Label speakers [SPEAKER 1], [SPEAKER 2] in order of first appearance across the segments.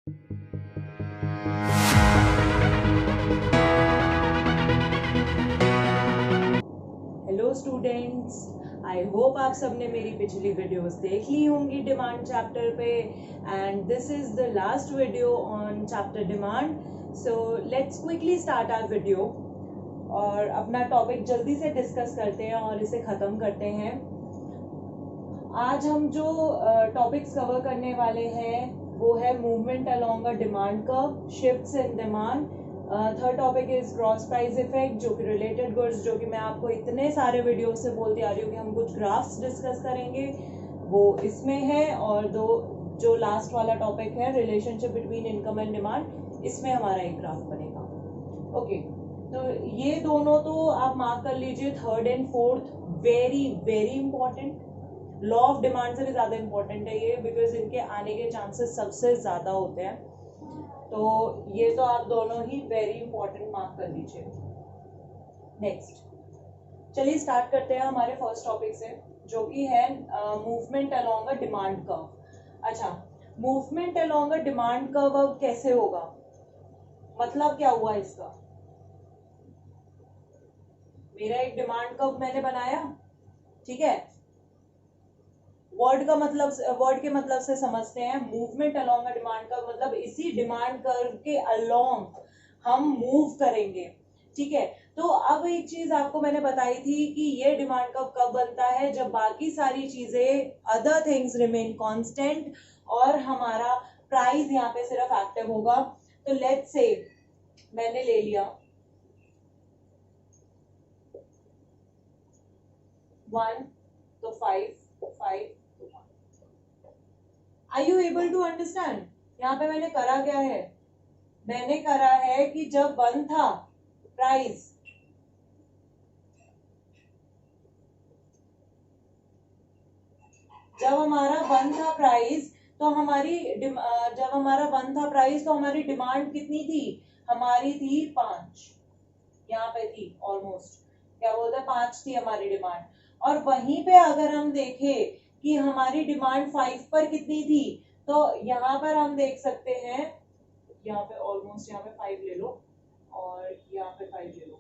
[SPEAKER 1] Hello students, I hope आप सबने मेरी पिछली वीडियोस देख ली होंगी डिमांड चैप्टर पे। And this is the last video on chapter demand. So let's quickly start our video और अपना टॉपिक जल्दी से डिस्कस करते हैं और इसे ख़त्म करते हैं। आज हम जो टॉपिक्स कवर करने वाले हैं वो है movement along a demand curve, shifts in demand. Third topic is gross price effect, जो कि रिलेटेड गुड्स, जो कि मैं आपको इतने सारे वीडियो से बोलती आ रही हूँ कि हम कुछ ग्राफ्स डिस्कस करेंगे, वो इसमें है। और दो जो लास्ट वाला टॉपिक है relationship between income and demand, इसमें हमारा एक ग्राफ बनेगा। ओके, तो ये दोनों तो आप मार्क कर लीजिए, third and fourth very very important. Law of demand से भी ज्यादा इंपॉर्टेंट है ये, बिकॉज इनके आने के चांसेस सबसे ज्यादा होते हैं। तो ये तो आप दोनों ही वेरी इंपॉर्टेंट मार्क कर लीजिए। नेक्स्ट, चलिए स्टार्ट करते हैं हमारे फर्स्ट टॉपिक से, जो कि है movement along a demand curve. अच्छा, movement along a demand curve अब कैसे होगा, मतलब क्या हुआ इसका? मेरा एक डिमांड कर्व मैंने बनाया, ठीक है। वर्ड के मतलब से समझते हैं। Movement along a demand curve मतलब इसी डिमांड कर्व के अलोंग हम मूव करेंगे, ठीक है। तो अब एक चीज आपको मैंने बताई थी कि ये डिमांड कर्व कब बनता है, जब बाकी सारी चीजें, अदर थिंग्स रिमेन कांस्टेंट और हमारा प्राइस यहाँ पे सिर्फ एक्टिव होगा। तो लेट्स से मैंने ले लिया 1 तो 5 तो 1। Are you able to understand? यहाँ पे मैंने करा क्या है, मैंने करा है कि जब 1 था प्राइस, जब हमारा 1 था प्राइस तो हमारी जब हमारा 1 था प्राइस तो हमारी डिमांड कितनी थी? हमारी थी 5, यहाँ पे थी ऑलमोस्ट, क्या बोलते हैं, 5 थी हमारी डिमांड। और वहीं पे अगर हम देखें कि हमारी डिमांड 5 पर कितनी थी, तो यहाँ पर हम देख सकते हैं, यहाँ पे ऑलमोस्ट, यहाँ पे 5 ले लो और यहाँ पे 5 ले लो।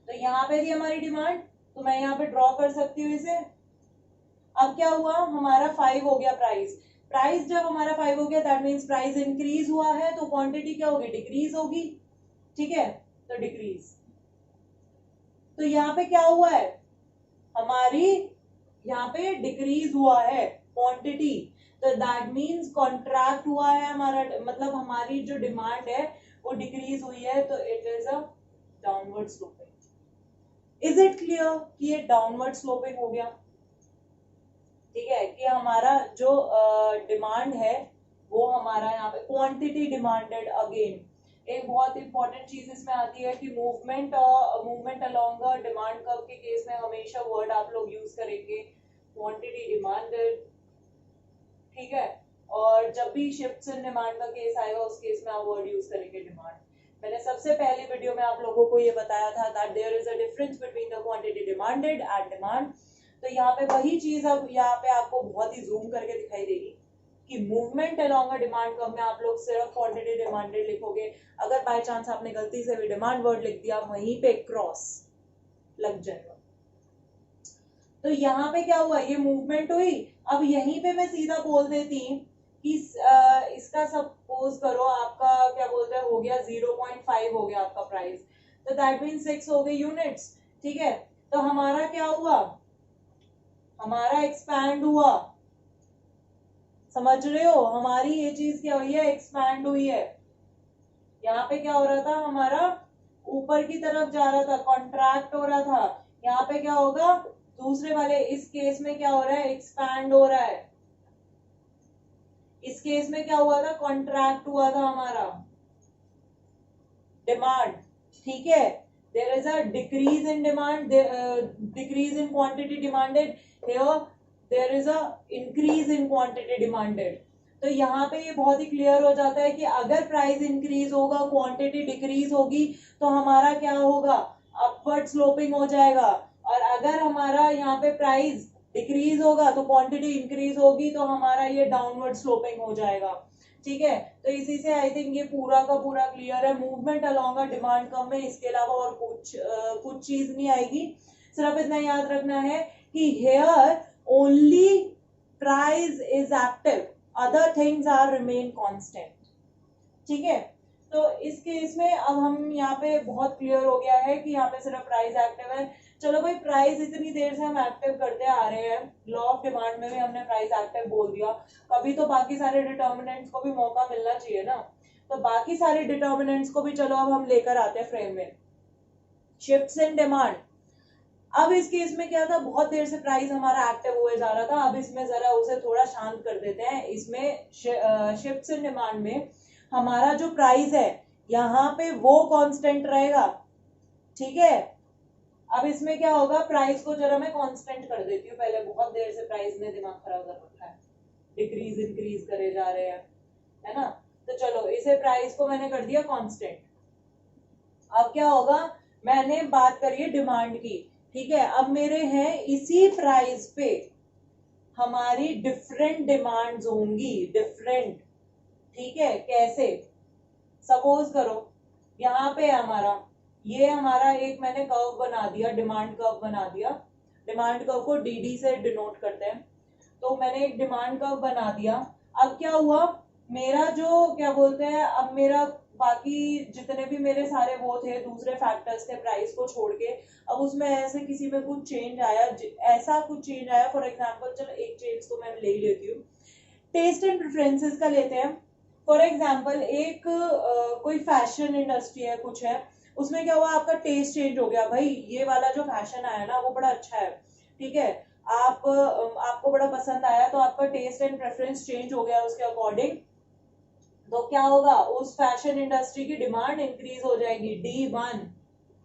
[SPEAKER 1] तो यहाँ पे थी हमारी डिमांड, तो मैं यहाँ पे ड्रॉ कर सकती हूँ इसे। अब क्या हुआ, हमारा 5 हो गया प्राइस। प्राइस जब हमारा 5 हो गया, दैट मीन्स प्राइस इंक्रीज हुआ है, तो क्वांटिटी क्या होगी? डिक्रीज होगी, ठीक है। तो डिक्रीज, तो यहाँ पे क्या हुआ है, हमारी यहाँ पे डिक्रीज हुआ है क्वांटिटी, तो दैट मीन्स कॉन्ट्रैक्ट हुआ है हमारा, मतलब हमारी जो डिमांड है वो डिक्रीज हुई है, तो it is a downward sloping. Is it clear कि ये डाउनवर्ड स्लोपिंग हो गया? ठीक है, कि हमारा जो डिमांड है वो हमारा यहाँ पे क्वांटिटी डिमांडेड। अगेन एक बहुत इंपॉर्टेंट चीज इसमें आती है कि मूवमेंट अलोंग डिमांड कर्व के केस में हमेशा वर्ड आप लोग यूज करेंगे क्वांटिटी डिमांडेड, ठीक है। और जब भी शिफ्ट्स इन डिमांड का केस आएगा उस केस में आप वर्ड यूज करेंगे डिमांड। मैंने सबसे पहले वीडियो में आप लोगों को ये बताया था that there is a difference between the quantity demanded and demand. तो यहाँ पे वही चीज अब यहाँ पे आपको बहुत ही जूम करके दिखाई देगी कि movement along a demand curve में आप लोग सिर्फ क्वांटिटी डिमांडेड लिखोगे। अगर बाय चांस आपने गलती से भी डिमांड वर्ड लिख दिया, वहीं पे क्रॉस लग जाएगा। तो यहाँ पे क्या हुआ, ये मूवमेंट हुई। अब यहीं पे मैं सीधा बोल देती कि इसका सपोज करो आपका क्या बोलते हैं हो गया 0.5 हो गया आपका प्राइस, तो दैट मीन 6 हो गए यूनिट्स, ठीक है। तो हमारा क्या हुआ, हमारा एक्सपैंड हुआ, समझ रहे हो, हमारी ये चीज क्या हुई है, एक्सपैंड हुई है। यहाँ पे क्या हो रहा था, हमारा ऊपर की तरफ जा रहा था, कॉन्ट्रैक्ट हो रहा था। यहाँ पे क्या होगा, दूसरे वाले इस केस में क्या हो रहा है, एक्सपैंड हो रहा है। इस केस में क्या हुआ था, कॉन्ट्रैक्ट हुआ था हमारा डिमांड, ठीक है। There is a decrease in demand, decrease in quantity demanded, here there is a increase in quantity demanded. तो यहाँ पे ये बहुत ही क्लियर हो जाता है कि अगर प्राइस इंक्रीज होगा, क्वांटिटी डिक्रीज होगी, तो हमारा क्या होगा, अपवर्ड स्लोपिंग हो जाएगा। और अगर हमारा यहाँ पे प्राइस डिक्रीज होगा तो क्वांटिटी इंक्रीज होगी, तो हमारा ये डाउनवर्ड स्लोपिंग हो जाएगा। ठीक है, तो इसी से आई थिंक ये पूरा का पूरा क्लियर है। Movement along a demand curve में इसके अलावा और कुछ चीज नहीं आएगी। सिर्फ इतना याद रखना है कि here only price is active, other things are remain constant. ठीक है, तो इस केस में अब हम यहाँ पे बहुत क्लियर हो गया है कि यहाँ पे सिर्फ प्राइस एक्टिव है। चलो भाई, प्राइस इतनी देर से हम एक्टिव करते आ रहे हैं, लॉ ऑफ डिमांड में भी हमने प्राइस एक्टिव बोल दिया, कभी तो बाकी सारे डिटर्मिनेंट्स को भी मौका मिलना चाहिए ना। तो बाकी सारे डिटर्मिनेंट्स को भी चलो अब हम लेकर आते हैं फ्रेम में। शिफ्ट्स इन डिमांड, अब इस केस में क्या था, बहुत देर से प्राइस हमारा एक्टिव हुए जा रहा था, अब इसमें जरा उसे थोड़ा शांत कर देते हैं। इसमें शिफ्ट्स इन डिमांड में हमारा जो प्राइस है यहाँ पे वो कांस्टेंट रहेगा। ठीक है, अब इसमें क्या होगा, प्राइस को जरा मैं कांस्टेंट कर देती हूँ, पहले बहुत देर से प्राइस ने दिमाग खराब कर रखा है, डिक्रीज इंक्रीज करे जा रहे हैं, है ना। तो चलो इसे प्राइस को मैंने कर दिया कांस्टेंट। अब क्या होगा, मैंने बात करी है डिमांड की, ठीक है, अब मेरे हैं इसी प्राइस पे हमारी डिफरेंट डिमांड्स होंगी, डिफरेंट। ठीक है, कैसे, सपोज करो यहाँ पे हमारा ये हमारा एक मैंने कर्व बना दिया, डिमांड कर्व बना दिया। डिमांड कर्व को डीडी से डिनोट करते हैं, तो मैंने एक डिमांड कर्व बना दिया। अब क्या हुआ, मेरा जो क्या बोलते हैं, अब मेरा बाकी जितने भी मेरे सारे वो थे, दूसरे फैक्टर्स थे प्राइस को छोड़ के, अब उसमें ऐसे किसी में कुछ चेंज आया, ऐसा कुछ चेंज आया, फॉर एग्जाम्पल चलो एक चेंज तो मैं ले ही लेती हूँ, टेस्ट एंड प्रेफरेंसेस का लेते हैं। फॉर एग्जाम्पल एक कोई फैशन इंडस्ट्री है, कुछ है, उसमें क्या हुआ, आपका टेस्ट चेंज हो गया, भाई ये वाला जो फैशन आया ना वो बड़ा अच्छा है, ठीक है, आपको बड़ा पसंद आया, तो आपका टेस्ट एंड प्रेफरेंस चेंज हो गया उसके अकॉर्डिंग। तो क्या होगा, उस फैशन इंडस्ट्री की डिमांड इंक्रीज हो जाएगी, D1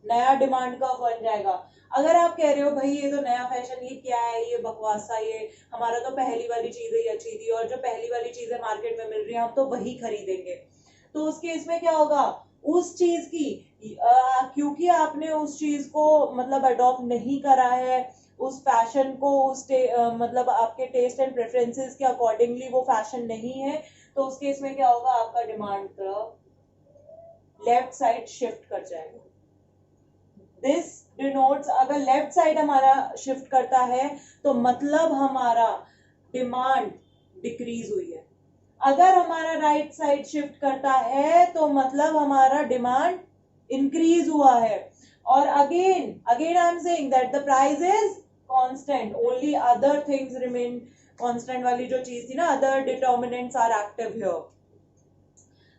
[SPEAKER 1] नया डिमांड का बन जाएगा। अगर आप कह रहे हो भाई ये तो नया फैशन, ये क्या है, ये बकवासा, ये हमारा तो पहली वाली चीज ही अच्छी थी, और जो पहली वाली चीजें मार्केट में मिल रही है हम तो वही खरीदेंगे, तो उस केस में क्या होगा, उस चीज की क्योंकि आपने उस चीज को मतलब अडॉप्ट नहीं करा है, उस फैशन को मतलब आपके टेस्ट एंड प्रेफरेंसेस के अकॉर्डिंगली वो फैशन नहीं है, तो उस केस में क्या होगा, आपका demand curve left side shift कर जाएगा। दिस डिनोट्स, अगर लेफ्ट साइड हमारा शिफ्ट करता है तो मतलब हमारा डिमांड डिक्रीज हुई है, अगर हमारा राइट साइड शिफ्ट करता है तो मतलब हमारा डिमांड इंक्रीज हुआ है। और again I am saying that the price is constant, only other things remain constant वाली जो चीज थी ना, other determinants are active here.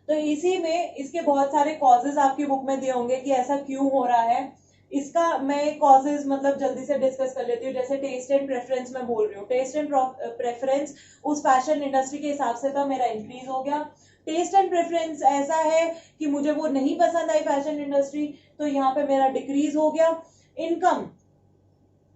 [SPEAKER 1] तो इसी में इसके बहुत सारे कॉजेज आपकी बुक में दिए होंगे कि ऐसा क्यों हो रहा है। इसका मैं कॉजेज मतलब जल्दी से डिस्कस कर लेती हूँ। जैसे टेस्ट एंड प्रेफरेंस में बोल रही हूँ, टेस्ट एंड प्रेफरेंस उस फैशन इंडस्ट्री के हिसाब से था, मेरा इंक्रीज हो गया। टेस्ट एंड प्रेफरेंस ऐसा है कि मुझे वो नहीं पसंद आई फैशन इंडस्ट्री, तो यहाँ पे मेरा डिक्रीज हो गया। इनकम,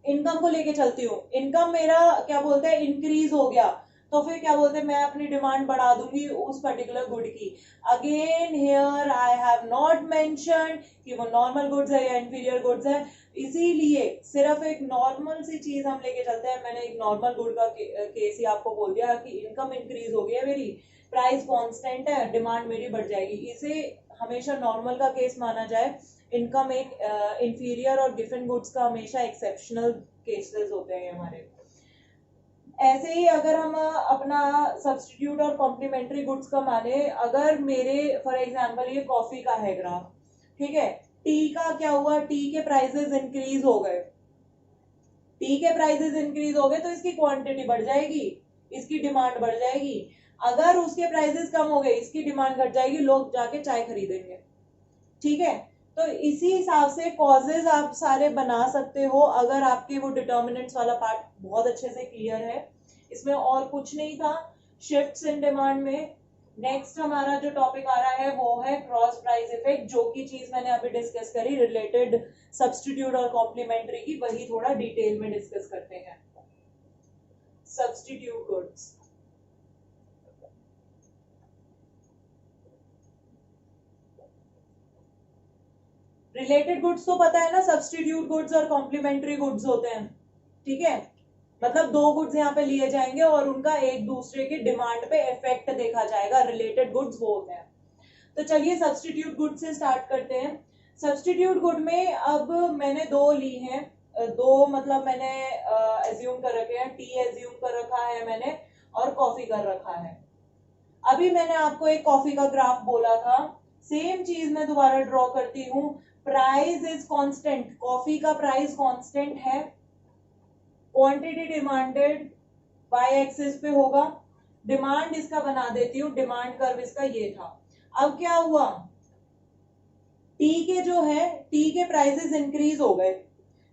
[SPEAKER 1] इनकम को लेके चलती हूँ, इनकम मेरा क्या बोलते हैं इंक्रीज हो गया, तो फिर क्या बोलते हैं मैं अपनी डिमांड बढ़ा दूंगी उस पर्टिकुलर गुड की। Again here I have not mention कि वो नॉर्मल गुड्स है या इंफीरियर गुड्स है, इसीलिए सिर्फ एक नॉर्मल सी चीज हम लेके चलते हैं। मैंने एक नॉर्मल गुड का केस ही आपको बोल दिया कि इनकम इंक्रीज हो गई है मेरी, प्राइस कांस्टेंट है, डिमांड मेरी बढ़ जाएगी, इसे हमेशा नॉर्मल का केस माना जाए। इनकम एक इंफीरियर और गिवन गुड्स का हमेशा एक्सेप्शनल केसेस होते हैं हमारे। ऐसे ही अगर हम अपना सब्स्टिट्यूट और कॉम्प्लीमेंट्री गुड्स का माने, अगर मेरे फॉर एग्जांपल ये कॉफी का है ग्राफ, ठीक है, टी का क्या हुआ, टी के प्राइसेस इंक्रीज हो गए, टी के प्राइसेस इंक्रीज हो गए तो इसकी क्वांटिटी बढ़ जाएगी, इसकी डिमांड बढ़ जाएगी। अगर उसके प्राइसेस कम हो गए, इसकी डिमांड घट जाएगी, लोग जाके चाय खरीदेंगे। ठीक है, तो इसी हिसाब से कॉजेज आप सारे बना सकते हो, अगर आपके वो डिटर्मिनेंट्स वाला पार्ट बहुत अच्छे से क्लियर है। इसमें और कुछ नहीं था शिफ्ट्स इन डिमांड में। नेक्स्ट हमारा जो टॉपिक आ रहा है वो है क्रॉस प्राइस इफेक्ट, जो की चीज मैंने अभी डिस्कस करी रिलेटेड सब्स्टिट्यूट और कॉम्प्लीमेंट्री की, वही थोड़ा डिटेल में डिस्कस करते हैं। सब्स्टिट्यूट गुड्स, रिलेटेड गुड्स तो पता है ना, सब्स्टिट्यूट गुड्स और कॉम्प्लीमेंट्री गुड्स होते हैं, ठीक है। मतलब दो गुड्स यहाँ पे लिए जाएंगे और उनका एक दूसरे के डिमांड पे इफेक्ट देखा जाएगा, रिलेटेड गुड्स वो होते हैं। तो चलिए सब्स्टिट्यूट गुड से स्टार्ट करते हैं। सब्स्टिट्यूट गुड में अब मैंने दो ली हैं, दो मतलब मैंने एज्यूम कर रखे हैं, टी एज्यूम कर रखा है मैंने और कॉफी कर रखा है। अभी मैंने आपको एक कॉफी का ग्राफ बोला था, सेम चीज मैं दोबारा ड्रॉ करती हूँ। प्राइस इज कांस्टेंट, कॉफी का प्राइस कांस्टेंट है, क्वांटिटी डिमांडेड वाई एक्सिस पे होगा, डिमांड इसका बना देती हूँ, डिमांड कर्व इसका ये था। अब क्या हुआ, टी के जो है, टी के प्राइसेस इंक्रीज हो गए,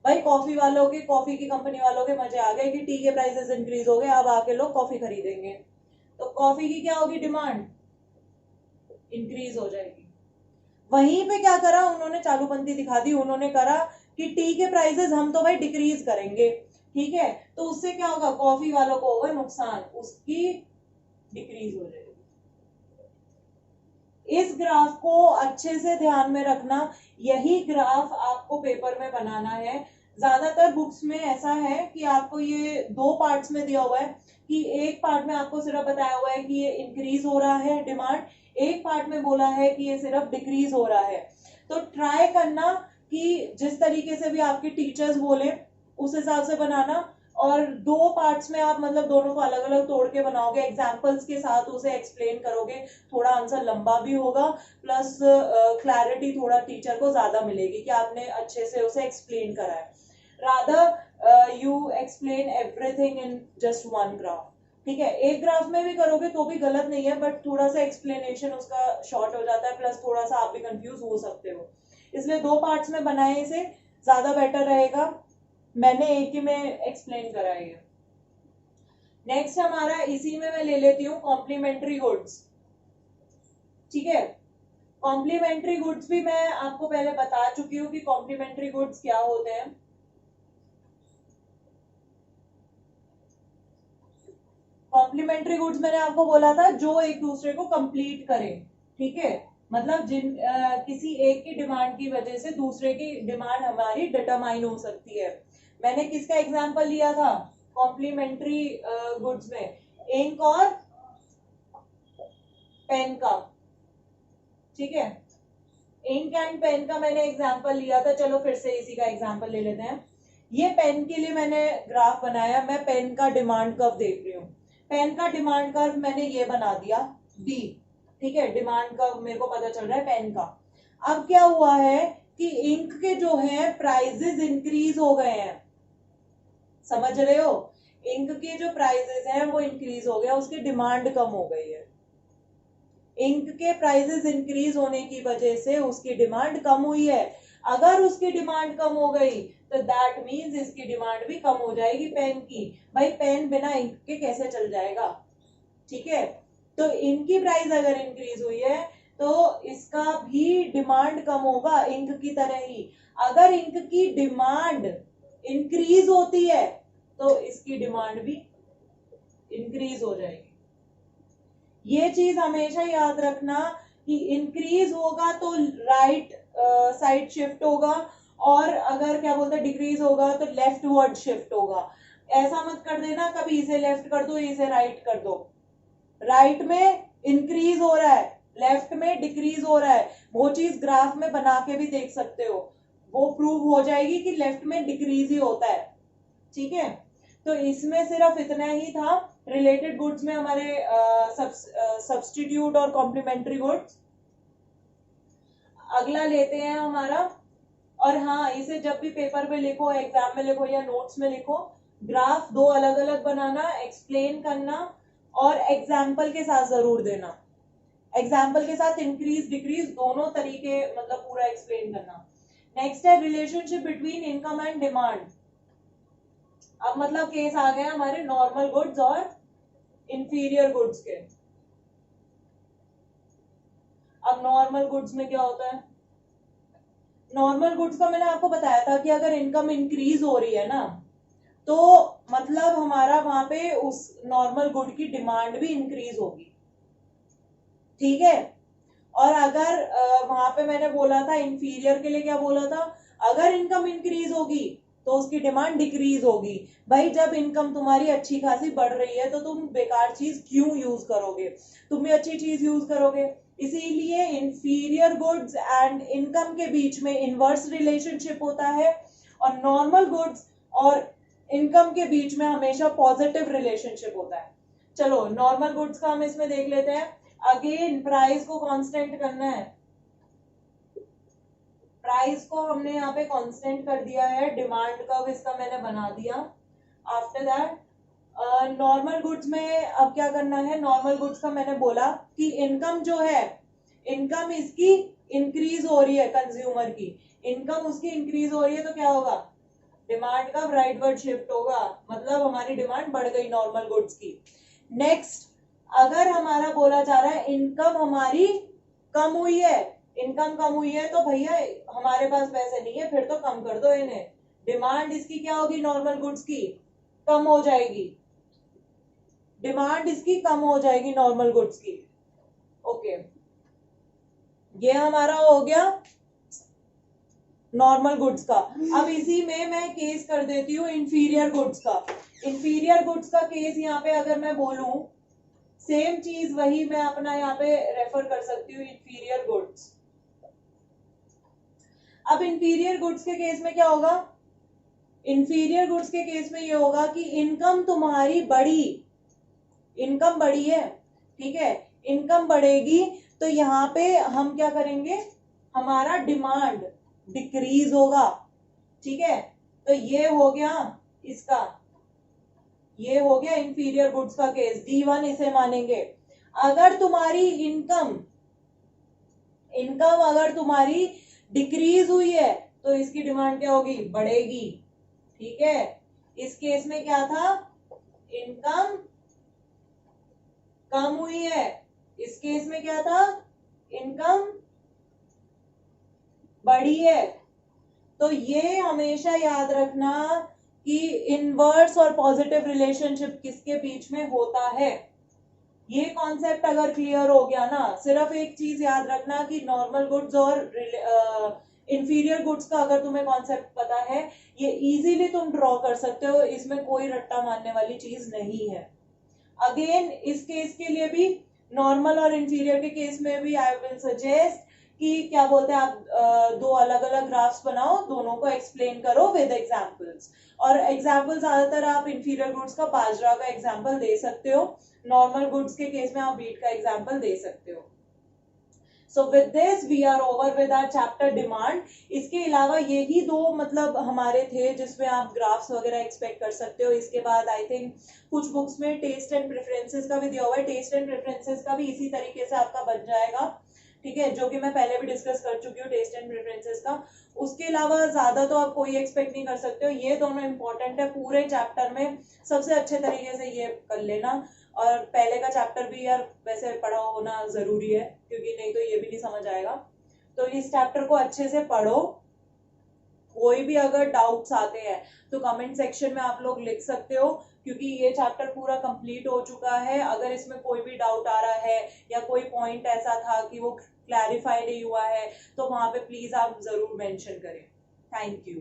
[SPEAKER 1] भाई कॉफी वालों के, कॉफी की कंपनी वालों के मजे आ गए कि टी के प्राइसेस इंक्रीज हो गए, अब आके लोग कॉफी खरीदेंगे, तो कॉफी की क्या होगी, डिमांड इंक्रीज हो जाएगी। वहीं पे क्या करा उन्होंने, चालूपंथी दिखा दी, उन्होंने करा कि टी के प्राइसेस हम तो भाई डिक्रीज करेंगे, ठीक है, तो उससे क्या होगा, कॉफी वालों को होगा नुकसान, उसकी डिक्रीज हो जाएगी। इस ग्राफ को अच्छे से ध्यान में रखना, यही ग्राफ आपको पेपर में बनाना है। ज्यादातर बुक्स में ऐसा है कि आपको ये दो पार्ट्स में दिया हुआ है, कि एक पार्ट में आपको सिर्फ बताया हुआ है कि ये इंक्रीज हो रहा है डिमांड, एक पार्ट में बोला है कि ये सिर्फ डिक्रीज हो रहा है। तो ट्राई करना कि जिस तरीके से भी आपके टीचर्स बोले उस हिसाब से बनाना, और दो पार्ट्स में आप मतलब दोनों को अलग अलग तोड़ के बनाओगे, एग्जाम्पल्स के साथ उसे एक्सप्लेन करोगे, थोड़ा आंसर लंबा भी होगा, प्लस क्लैरिटी थोड़ा टीचर को ज्यादा मिलेगी कि आपने अच्छे से उसे एक्सप्लेन करा है। Rather you explain everything in just one graph, ठीक है, एक ग्राफ में भी करोगे तो भी गलत नहीं है, बट थोड़ा सा एक्सप्लेनेशन उसका शॉर्ट हो जाता है, प्लस थोड़ा सा आप भी कंफ्यूज हो सकते हो, इसलिए दो पार्ट्स में बनाए इसे, ज्यादा बेटर रहेगा। मैंने एक ही में एक्सप्लेन करा है। नेक्स्ट हमारा इसी में मैं ले लेती हूँ कॉम्प्लीमेंट्री गुड्स, ठीक है, कॉम्प्लीमेंट्री गुड्स भी मैं आपको पहले बता चुकी हूँ कि कॉम्प्लीमेंट्री गुड्स क्या होते हैं। कॉम्प्लीमेंट्री गुड्स मैंने आपको बोला था जो एक दूसरे को कंप्लीट करें, ठीक है, मतलब किसी एक की डिमांड की वजह से दूसरे की डिमांड हमारी डिटरमाइन हो सकती है। मैंने किसका एग्जांपल लिया था कॉम्प्लीमेंट्री गुड्स में, इंक और पेन का, ठीक है, इंक एंड पेन का मैंने एग्जांपल लिया था, चलो फिर से इसी का एग्जांपल ले लेते हैं। ये पेन के लिए मैंने ग्राफ बनाया, मैं पेन का डिमांड कर्व देख रही हूँ, पेन का डिमांड कर्व मैंने ये बना दिया डी, ठीक है, डिमांड कर्व मेरे को पता चल रहा है पेन का। अब क्या हुआ है कि इंक के जो है प्राइजेस इंक्रीज हो गए हैं, समझ रहे हो, इंक के जो प्राइजेस हैं वो इंक्रीज हो गया, उसकी डिमांड कम हो गई है, इंक के प्राइसेस इंक्रीज होने की वजह से उसकी डिमांड कम हुई है। अगर उसकी डिमांड कम हो गई तो दैट मींस इसकी डिमांड भी कम हो जाएगी पेन की, भाई पेन बिना इंक के कैसे चल जाएगा, ठीक है, तो इनकी प्राइस अगर इंक्रीज हुई है तो इसका भी डिमांड कम होगा इंक की तरह ही। अगर इंक की डिमांड इंक्रीज होती है तो इसकी डिमांड भी इंक्रीज हो जाएगी। ये चीज हमेशा याद रखना कि इंक्रीज होगा तो राइट साइड शिफ्ट होगा, और अगर क्या बोलते हैं डिक्रीज होगा तो लेफ्ट वर्ड शिफ्ट होगा। ऐसा मत कर देना कभी इसे लेफ्ट कर दो इसे राइट कर दो, राइट में इंक्रीज हो रहा है लेफ्ट में डिक्रीज हो रहा है, वो चीज ग्राफ में बना के भी देख सकते हो, वो प्रूव हो जाएगी कि लेफ्ट में डिक्रीज ही होता है, ठीक है। तो इसमें सिर्फ इतना ही था रिलेटेड गुड्स में हमारे सब्स्टिट्यूट और कॉम्प्लीमेंट्री गुड्स। अगला लेते हैं हमारा, और हाँ इसे जब भी पेपर में लिखो, एग्जाम में लिखो या नोट्स में लिखो, ग्राफ दो अलग अलग बनाना, एक्सप्लेन करना और एग्जाम्पल के साथ जरूर देना, एग्जाम्पल के साथ इंक्रीज डिक्रीज दोनों तरीके मतलब पूरा एक्सप्लेन करना। नेक्स्ट है relationship between income and demand. अब मतलब केस आ गया हमारे नॉर्मल गुड्स और इंफीरियर गुड्स के। अब नॉर्मल गुड्स में क्या होता है, नॉर्मल गुड्स का मैंने आपको बताया था कि अगर इनकम इंक्रीज हो रही है ना तो मतलब हमारा वहां पे उस नॉर्मल गुड की डिमांड भी इंक्रीज होगी, ठीक है। और अगर वहां पे मैंने बोला था इंफीरियर के लिए क्या बोला था, अगर इनकम इंक्रीज होगी तो उसकी डिमांड डिक्रीज होगी। भाई जब इनकम तुम्हारी अच्छी खासी बढ़ रही है तो तुम बेकार चीज क्यों यूज करोगे, तुम भी अच्छी चीज यूज करोगे। इसीलिए इंफीरियर गुड्स एंड इनकम के बीच में इनवर्स रिलेशनशिप होता है, और नॉर्मल गुड्स और इनकम के बीच में हमेशा पॉजिटिव रिलेशनशिप होता है। चलो नॉर्मल गुड्स का हम इसमें देख लेते हैं। अगेन प्राइस को कांस्टेंट करना है, प्राइस को हमने यहाँ पे कांस्टेंट कर दिया है, डिमांड कर्व इसका मैंने बना दिया। आफ्टर दैट नॉर्मल गुड्स में अब क्या करना है, नॉर्मल गुड्स का मैंने बोला कि इनकम जो है, इनकम इसकी इंक्रीज हो रही है, कंज्यूमर की इनकम उसकी इंक्रीज हो रही है, तो क्या होगा, डिमांड का राइटवर्ड शिफ्ट होगा, मतलब हमारी डिमांड बढ़ गई नॉर्मल गुड्स की। नेक्स्ट, अगर हमारा बोला जा रहा है इनकम हमारी कम हुई है, इनकम कम हुई है, तो भैया हमारे पास पैसे नहीं है, फिर तो कम कर दो इन्हें, डिमांड इसकी क्या होगी, नॉर्मल गुड्स की कम हो जाएगी, डिमांड इसकी कम हो जाएगी नॉर्मल गुड्स की। ओके, ये हमारा हो गया नॉर्मल गुड्स का। अब इसी में मैं केस कर देती हूँ इंफीरियर गुड्स का। इंफीरियर गुड्स का केस यहाँ पे अगर मैं बोलूं, सेम चीज वही मैं अपना यहाँ पे रेफर कर सकती हूँ, इंफीरियर गुड्स। अब इंफीरियर गुड्स के केस में क्या होगा, इंफीरियर गुड्स के केस में ये होगा कि इनकम तुम्हारी बढ़ी, इनकम बढ़ी है, ठीक है, इनकम बढ़ेगी, तो यहाँ पे हम क्या करेंगे, हमारा डिमांड डिक्रीज होगा, ठीक है। तो ये हो गया इसका, ये हो गया इंफीरियर गुड्स का केस, D1 इसे मानेंगे। अगर तुम्हारी इनकम अगर तुम्हारी डिक्रीज हुई है तो इसकी डिमांड क्या होगी, बढ़ेगी, ठीक है। इस केस में क्या था, इनकम कम हुई है, इस केस में क्या था, इनकम बढ़ी है। तो ये हमेशा याद रखना कि इनवर्स और पॉजिटिव रिलेशनशिप किसके बीच में होता है। ये कॉन्सेप्ट अगर क्लियर हो गया ना, सिर्फ एक चीज याद रखना कि नॉर्मल गुड्स और इंफीरियर गुड्स का अगर तुम्हें कॉन्सेप्ट पता है, ये इजीली तुम ड्रॉ कर सकते हो, इसमें कोई रट्टा मारने वाली चीज नहीं है। अगेन इस केस के लिए भी, नॉर्मल और इंफीरियर के केस में भी आई विल सजेस्ट कि क्या बोलते हैं आप दो अलग अलग ग्राफ्स बनाओ, दोनों को एक्सप्लेन करो विद एग्जांपल्स। और एग्जांपल ज्यादातर आप इंफीरियर गुड्स का बाजरा का एग्जांपल दे सकते हो, नॉर्मल गुड्स के केस में आप व्हीट का एग्जांपल दे सकते हो। So with this we are over with our chapter demand. इसके अलावा यही दो मतलब हमारे थे जिसमें आप ग्राफ्स वगैरह एक्सपेक्ट कर सकते हो। इसके बाद आई थिंक कुछ बुक्स में टेस्ट एंड प्रेफरेंसेस का भी दिया हुआ है, टेस्ट एंड प्रेफरेंसेस का भी इसी तरीके से आपका बन जाएगा, ठीक है, जो कि मैं पहले भी डिस्कस कर चुकी हूँ टेस्ट एंड प्रेफरेंसेस का। उसके अलावा ज्यादा तो आप कोई एक्सपेक्ट नहीं कर सकते हो, ये दोनों इंपॉर्टेंट है पूरे चैप्टर में, सबसे अच्छे तरीके से ये कर लेना। और पहले का चैप्टर भी यार वैसे पढ़ा होना जरूरी है, क्योंकि नहीं तो ये भी नहीं समझ आएगा। तो इस चैप्टर को अच्छे से पढ़ो, कोई भी अगर डाउट्स आते हैं तो कमेंट सेक्शन में आप लोग लिख सकते हो, क्योंकि ये चैप्टर पूरा कंप्लीट हो चुका है। अगर इसमें कोई भी डाउट आ रहा है या कोई पॉइंट ऐसा था कि वो क्लैरिफाई नहीं हुआ है, तो वहां पे प्लीज आप जरूर मेंशन करें। Thank you.